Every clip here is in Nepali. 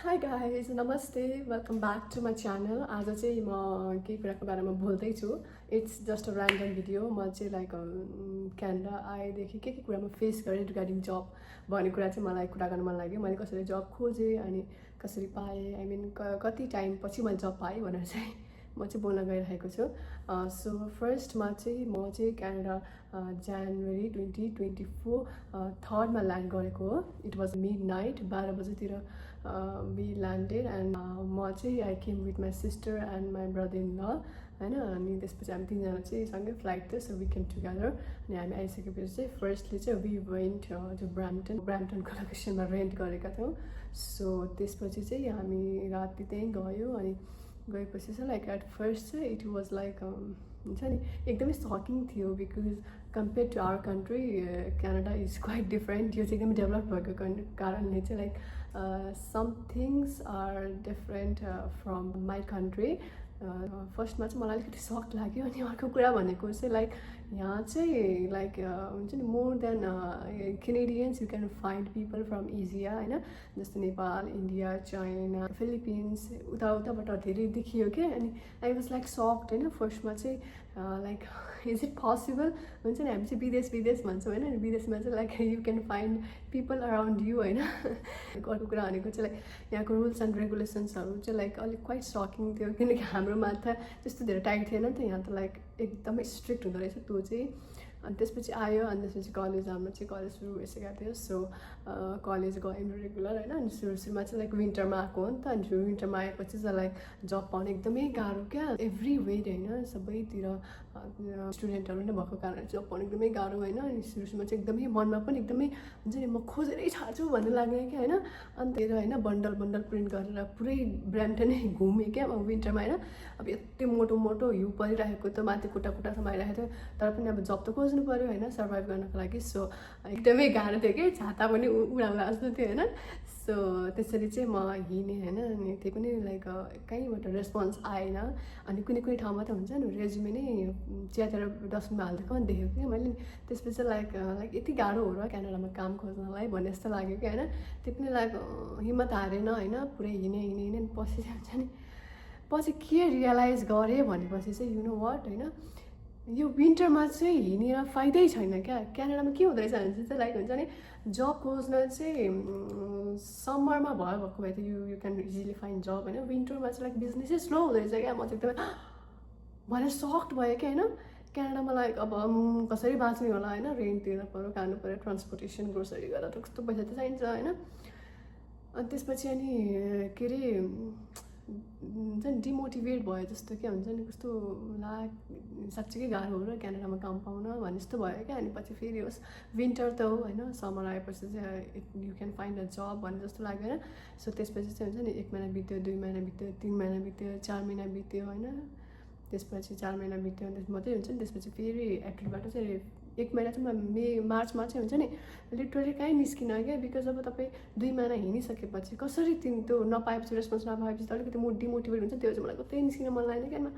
हाई गाइज नमस्ते welcome back to my channel. आज चाहिँ म केही कुराको बारेमा बोल्दैछु। It's just a random video. म चाहिँ लाइक क्यानाडा आएदेखि के कुरामा फेस गरेँ रिगार्डिङ जब भन्ने कुरा चाहिँ मलाई कुरा गर्न मन लाग्यो। मैले कसरी जब खोजेँ अनि कसरी पाएँ, आई मिन कति टाइम पछि मैले जब पाएँ भनेर चाहिँ म चाहिँ बोल्न गइरहेको छु। सो फर्स्टमा चाहिँ म चाहिँ क्यानाडा जनवरी 2024 3मा ल्यान्ड गरेको हो। इट वाज मिड नाइट 12 बजेतिर वी ल्यान्डेड एन्ड म चाहिँ I came with my sister and my brother in ल होइन। अनि त्यसपछि हामी तिनजना चाहिँ सँगै फ्लाइट थियो, सो वी केम टुगेदर। अनि हामी आइसकेपछि चाहिँ फर्स्टली चाहिँ वी वेन्ट टु ब्राम्पटनको लोकेसनमा रेन्ट गरेका थियौँ। सो त्यसपछि चाहिँ हामी राति त्यहीँ गयो। अनि गएपछि चाहिँ लाइक एट फर्स्ट चाहिँ इट वाज लाइक हुन्छ नि एकदमै सकिङ थियो, because compare to our country Canada is quite different. यो चाहिँ एकदमै डेभलप भएको कारणले चाहिँ like some things are different from my country. फर्स्टमा चाहिँ मलाई अलिकति सक लाग्यो। अनि अर्को कुरा भनेको चाहिँ लाइक यहाँ चाहिँ लाइक हुन्छ नि more than Canadians you can find people from Asia होइन, जस्तो नेपाल, इन्डिया, चाइना, फिलिपिन्स, उताबाट धेरै देखियो क्या। अनि आई वाज लाइक सक्ड होइन फर्स्टमा चाहिँ लाइक इज इट पोसिबल हुन्छ नि, हामी चाहिँ विदेश भन्छौँ होइन। विदेशमा चाहिँ like you can find people around you होइन। अर्को कुरा भनेको चाहिँ लाइक यहाँको रुल्स एन्ड रेगुलेसन्सहरू चाहिँ लाइक अलिक क्वाइट सकिङ थियो, किनकि हाम्रोमा त त्यस्तो धेरै टाइट थिएन नि त। यहाँ त लाइक एकदमै स्ट्रिक्ट हुँदो रहेछ त्यो चाहिँ। अनि त्यसपछि आयो, अनि त्यसपछि कलेज, हाम्रो चाहिँ कलेज सुरु भइसकेको थियो। सो कलेज गयौँ रेगुलर होइन। अनि सुरुमा चाहिँ लाइक विन्टरमा आएको हो नि त। अनि विन्टरमा आएपछि चाहिँ लाइक जब पाउनु एकदमै गाह्रो क्या, एभ्री वेड होइन, सबैतिर स्टुडेन्टहरू नै भएको कारणले जब पाउनु एकदमै गाह्रो होइन। अनि सुरुमा चाहिँ एकदमै मनमा पनि एकदमै हुन्छ नि म खोजेरै छाड्छु भन्ने लाग्यो क्या होइन। अनि त्यही होइन बन्डल प्रिन्ट गरेर पुरै ब्राम्पटनै घुमेँ क्या म विन्टरमा होइन। अब यति मोटो हिउँ परिरहेको त माथि कुटासम्म आइरहेको थियो, तर पनि अब जब त खोज्नु पऱ्यो होइन सर्भाइभ गर्नको लागि। सो एकदमै गाह्रो थियो कि छाता पनि उडाउला जस्तो थियो होइन। सो त्यसरी चाहिँ म हिँडेँ होइन। अनि त्यही पनि लाइक कहीँबाट रेस्पोन्स आएन। अनि कुनै ठाउँमा त हुन्छ नि रेज्युमे नै चियातिर डस्टबिनमा हालिदिएको पनि देखेको कि मैले। त्यसपछि लाइक यति गाह्रो हो र क्यानाडामा काम खोज्नलाई भन्ने जस्तो लाग्यो कि होइन। त्यो पनि लाइक हिम्मत हारेन होइन, पुरै हिँडेँ पछि चाहिँ हुन्छ नि पछि के रियलाइज गरेँ भनेपछि चाहिँ यु नो वाट होइन, यो विन्टरमा चाहिँ हिँडेर फाइदै छैन क्या। क्यानाडामा के हुँदो रहेछ भने चाहिँ लाइक हुन्छ नि जब खोज्न चाहिँ समरमा भएको भए त यु क्यान इजिली फाइन्ड जब होइन। विन्टरमा चाहिँ लाइक बिजनेसै स्लो हुँदो रहेछ क्या। म चाहिँ एकदमै भनेर सक्ड भयो क्या होइन। क्यानाडामा लाइक अब कसरी बाँच्ने होला होइन, रेन्ट तिर्नु पऱ्यो, खानु पऱ्यो, ट्रान्सपोर्टेसन, ग्रोसरी गर्दा त कस्तो पैसा त चाहिन्छ होइन। अनि त्यसपछि अनि के अरे हुन्छ नि डिमोटिभेट भयो जस्तो क्या, हुन्छ नि कस्तो साँच्चीकै गाह्रो हो र क्यानाडामा काम पाउन भने जस्तो भयो क्या। अनि पछि फेरि होस् विन्टर त हो होइन, समर आएपछि चाहिँ यु क्यान फाइन्ड अ जब भन्ने जस्तो लाग्यो होइन। सो त्यसपछि चाहिँ हुन्छ नि 1 महिना बित्यो, 2 महिना बित्यो, 3 महिना बित्यो, 4 महिना बित्यो होइन। त्यसपछि 4 महिना बित्यो, मात्रै हुन्छ नि। त्यसपछि फेरि एप्रिलबाट चाहिँ 1 महिना चाहिँ मार्चमा चाहिँ हुन्छ नि लिटरली कहीँ निस्किन क्या। बिकज अब तपाईँ 2 महिना हिँडिसकेपछि कसरी त्यो नपाएपछि रेस्पोन्स नपाएपछि त अलिकति डिमोटिभेट हुन्छ। त्यो चाहिँ मलाई कतै निस्किन मन लागेन क्या।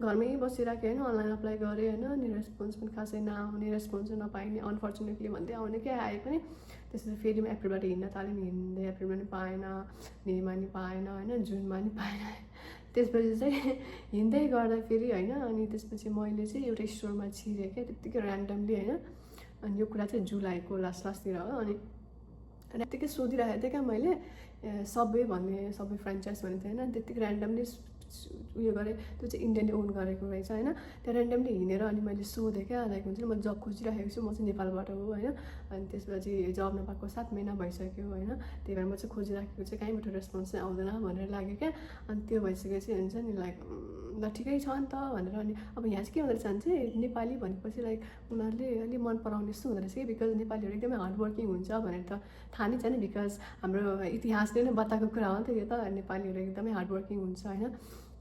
घरमै बसिरहेको होइन, अनलाइन अप्लाई गरेँ होइन। अनि रेस्पोन्स पनि खासै नआउने, रेस्पोन्स नपाइने, अनफर्चुनेटली भन्दै आउने क्या आए पनि। त्यसपछि फेरि म एप्रिलबाट हिँड्न थालेँ, हिँड्दै एप्रिलमा नि पाएन, मेमा नि पाएन होइन, जुनमा नि पाएन। त्यसपछि चाहिँ हिँड्दै गर्दा फेरि होइन। अनि त्यसपछि मैले चाहिँ एउटा स्टोरमा छिरेँ क्या त्यत्तिकै ऱ्यान्डमली होइन। अनि यो कुरा चाहिँ जुलाईको लास्टतिर हो। अनि त्यत्तिकै सोधिरहेको थिएँ क्या मैले, सबै फ्रेन्चाइज भन्ने थियो होइन। त्यत्तिकै ऱ्यान्डमली उयो गरेँ, त्यो चाहिँ इन्डियाले ओन गरेको रहेछ होइन। त्यहाँ ऱ्यान्डमली हिँडेर अनि मैले सोधेँ क्या लाइक हुन्छ नि म जब खोजिरहेको छु, म चाहिँ नेपालबाट हो होइन। अनि त्यसपछि जब नपाएको 7 महिना भइसक्यो होइन। त्यही भएर म चाहिँ खोजिराखेको चाहिँ कहीँबाट रेस्पोन्स चाहिँ आउँदैन भनेर लाग्यो क्या। अनि त्यो भइसकेपछि हुन्छ नि लाइक ल ठिकै छ नि त भनेर। अनि अब यहाँ चाहिँ के हुँदो रहेछ भने चाहिँ नेपाली भनेपछि लाइक उनीहरूले अलिक मन पराउने जस्तो हुँदो रहेछ कि, बिकज नेपालीहरू एकदमै हार्डवर्किङ हुन्छ भनेर त थाहा नै छ नि। बिकज हाम्रो इतिहासले नै बताएको कुरा हो नि त यो त, नेपालीहरू एकदमै हार्डवर्किङ हुन्छ होइन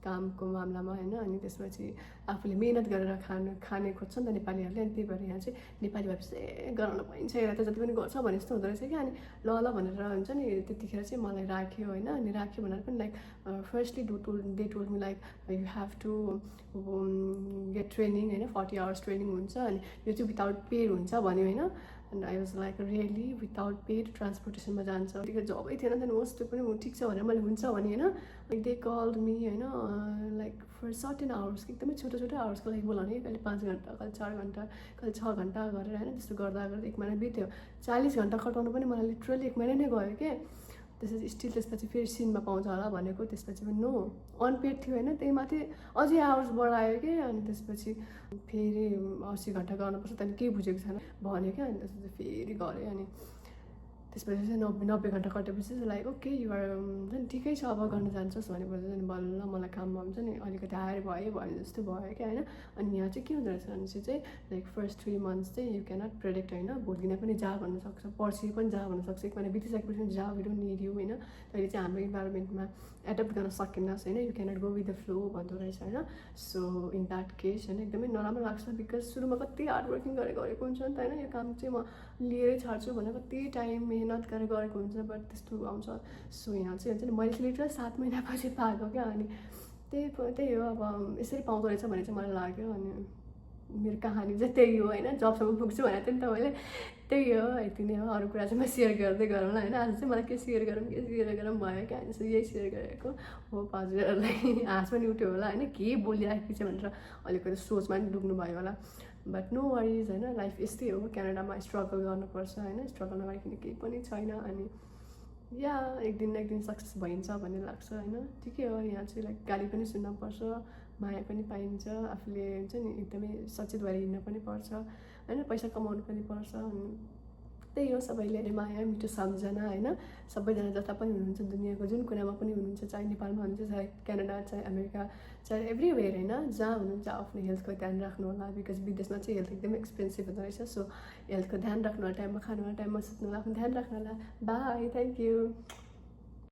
कामको मामलामा होइन। अनि त्यसपछि आफूले मिहिनेत गरेर खाने खोज्छ नि त नेपालीहरूले। अनि त्यही भएर यहाँ चाहिँ नेपाली भएपछि गराउन पाइन्छ, यसलाई त जति पनि गर्छ भने जस्तो हुँदो रहेछ क्या। अनि ल भनेर हुन्छ नि त्यतिखेर चाहिँ मलाई राख्यो होइन। अनि राख्यो भनेर पनि like firstly they told me like you have to get training होइन, 40 आवर्स ट्रेनिङ हुन्छ। अनि यो चाहिँ विदाउट पेड हुन्छ भन्यो होइन। And I was like really without paid ट्रान्सपोर्टेसनमा जान्छ त्यतिखेर जबै थिएन त्यहाँदेखि होस् त्यो पनि ठिक छ भनेर मैले हुन्छ भने होइन लाइक दे कल्ड मी होइन लाइक फर सर्टेन आवर्स एकदमै छोटो छोटो आवर्सको लागि बोलाउने कहिले 5 घन्टा कहिले 4 घन्टा कहिले 6 घन्टा गरेर होइन त्यस्तो गर्दा गर्दा 1 महिना बित्यो 40 घन्टा खटाउनु पनि मलाई लिटरली 1 महिना नै गयो के त्यसपछि स्टिल त्यसपछि फेरि सिनमा पाउँछ होला भनेको त्यसपछि पनि नो अनपेड थियो होइन त्यही माथि अझै आवर्स बढायो कि अनि त्यसपछि फेरि 80 घन्टा गर्नुपर्छ त्यहाँदेखि केही बुझेको छैन भन्यो क्या अनि त्यसपछि फेरि गरेँ अनि त्यसपछि चाहिँ 90 घन्टा कटेपछि चाहिँ लाइक ओके युआर हुन्छ नि ठिकै छ अब गर्न जान्छस् भनेपछि चाहिँ बल्ल मलाई काममा हुन्छ नि अलिकति हायर भयो भने जस्तो भयो क्या होइन अनि यहाँ चाहिँ के हुँदो रहेछ भने चाहिँ लाइक फर्स्ट 3 मन्थ्स चाहिँ यु क्यानट प्रेडिक्ट होइन भोलि दिन पनि जा भन्नुसक्छ पर्सि पनि जा भन्नुसक्छ 1 महिना बितिसकेपछि जा वी डोन्ट निड यु होइन तैँले चाहिँ हाम्रो इन्भाइरोमेन्टमा एडप्ट गर्न सकेनस् होइन you cannot go with the flow भन्दो रहेछ होइन सो इन द्याट केस होइन एकदमै नराम्रो लाग्छ बिकज सुरुमा कति हार्ड वर्किङ गरेको हुन्छ नि त होइन यो काम चाहिँ म लिएरै छाड्छु भनेर कति टाइम मेहनत गरेको हुन्छ बट त्यस्तो आउँछ सो यहाँ चाहिँ हुन्छ नि मैले चाहिँ लिटरली 7 महिनापछि पाएको क्या अनि त्यही हो अब यसरी पाउँदो रहेछ भने चाहिँ मलाई लाग्यो अनि मेरो कहानी चाहिँ त्यही हो होइन जबसम्म पुग्छु भनेको थिएँ नि त मैले त्यही हो यति नै हो अरू कुरा चाहिँ म सेयर गर्दै गरौँला होइन आज चाहिँ मलाई के सेयर गरौँ भयो क्या अनि यही सेयर गरेको हो हजुरहरूलाई हाँस पनि उठ्यो होला होइन के बोलिराखेको छ भनेर अलिकति सोचमा पनि डुब्नु भयो होला बट नो वरिज होइन लाइफ यस्तै हो क्यानाडामा स्ट्रगल गर्नुपर्छ होइन स्ट्रगल नगरिकन केही पनि छैन अनि या एक दिन सक्सेस भइन्छ भन्ने लाग्छ होइन ठिकै हो यहाँ चाहिँ लाइक गाली पनि सुन्नुपर्छ माया पनि पाइन्छ आफूले हुन्छ नि एकदमै सचेत भएर हिँड्न पनि पर्छ होइन पैसा कमाउनु पनि पर्छ अनि त्यही हो सबैले नै माया मिठो सम्झना होइन सबैजना जता पनि हुनुहुन्छ दुनियाँको जुन कुरामा पनि हुनुहुन्छ चाहे नेपालमा हुनुहुन्छ चाहे क्यानाडा चाहे अमेरिका चाहे एभ्रिवेयर होइन जहाँ हुनुहुन्छ आफ्नो हेल्थको ध्यान राख्नु होला बिकज विदेशमा चाहिँ हेल्थ एकदमै एक्सपेन्सिभ हुँदो रहेछ सो हेल्थको ध्यान राख्नु होला टाइममा खानु होला टाइममा सुत्नु होला आफ्नो ध्यान राख्नु होला बाई थ्याङ्क यू